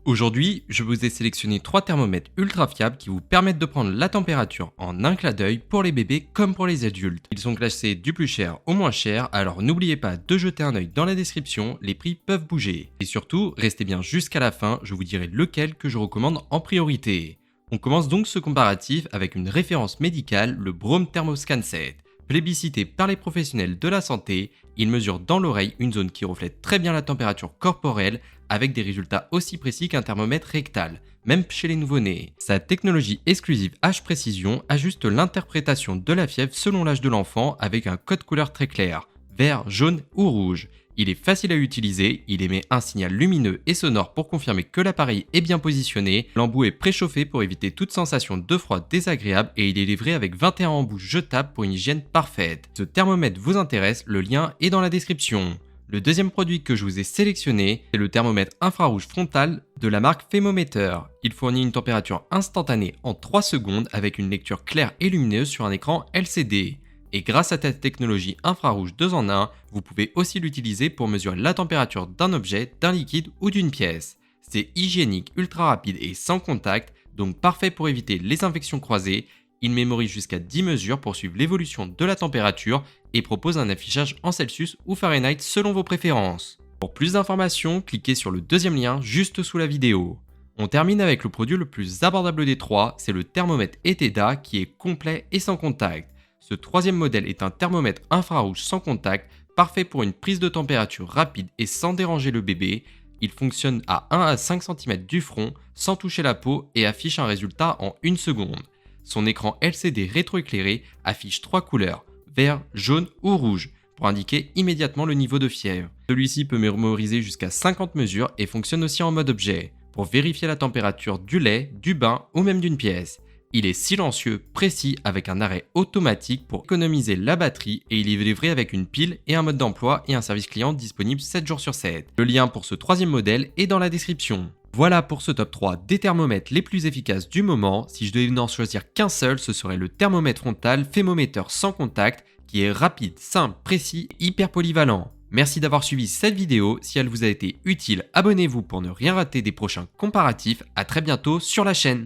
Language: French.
Aujourd'hui, je vous ai sélectionné 3 thermomètres ultra fiables qui vous permettent de prendre la température en un clin d'œil pour les bébés comme pour les adultes. Ils sont classés du plus cher au moins cher, alors n'oubliez pas de jeter un œil dans la description, les prix peuvent bouger. Et surtout, restez bien jusqu'à la fin, je vous dirai lequel que je recommande en priorité. On commence donc ce comparatif avec une référence médicale, le Braun Thermoscan 7. Plébiscité par les professionnels de la santé, il mesure dans l'oreille une zone qui reflète très bien la température corporelle avec des résultats aussi précis qu'un thermomètre rectal, même chez les nouveau-nés. Sa technologie exclusive H-Précision ajuste l'interprétation de la fièvre selon l'âge de l'enfant avec un code couleur très clair, vert, jaune ou rouge. Il est facile à utiliser, il émet un signal lumineux et sonore pour confirmer que l'appareil est bien positionné, l'embout est préchauffé pour éviter toute sensation de froid désagréable et il est livré avec 21 embouts jetables pour une hygiène parfaite. Ce thermomètre vous intéresse, le lien est dans la description. Le deuxième produit que je vous ai sélectionné, c'est le thermomètre infrarouge frontal de la marque Thermometer. Il fournit une température instantanée en 3 secondes avec une lecture claire et lumineuse sur un écran LCD. Et grâce à cette technologie infrarouge 2 en 1, vous pouvez aussi l'utiliser pour mesurer la température d'un objet, d'un liquide ou d'une pièce. C'est hygiénique, ultra rapide et sans contact, donc parfait pour éviter les infections croisées. Il mémorise jusqu'à 10 mesures pour suivre l'évolution de la température et propose un affichage en Celsius ou Fahrenheit selon vos préférences. Pour plus d'informations, cliquez sur le deuxième lien juste sous la vidéo. On termine avec le produit le plus abordable des trois, c'est le thermomètre Eteda qui est complet et sans contact. Ce troisième modèle est un thermomètre infrarouge sans contact, parfait pour une prise de température rapide et sans déranger le bébé. Il fonctionne à 1 à 5 cm du front, sans toucher la peau et affiche un résultat en 1 seconde. Son écran LCD rétroéclairé affiche 3 couleurs, vert, jaune ou rouge, pour indiquer immédiatement le niveau de fièvre. Celui-ci peut mémoriser jusqu'à 50 mesures et fonctionne aussi en mode objet, pour vérifier la température du lait, du bain ou même d'une pièce. Il est silencieux, précis avec un arrêt automatique pour économiser la batterie et il est livré avec une pile et un mode d'emploi et un service client disponible 7 jours sur 7. Le lien pour ce troisième modèle est dans la description. Voilà pour ce top 3 des thermomètres les plus efficaces du moment. Si je devais n'en choisir qu'un seul, ce serait le thermomètre frontal Thermometer sans contact qui est rapide, simple, précis et hyper polyvalent. Merci d'avoir suivi cette vidéo. Si elle vous a été utile, abonnez-vous pour ne rien rater des prochains comparatifs. À très bientôt sur la chaîne.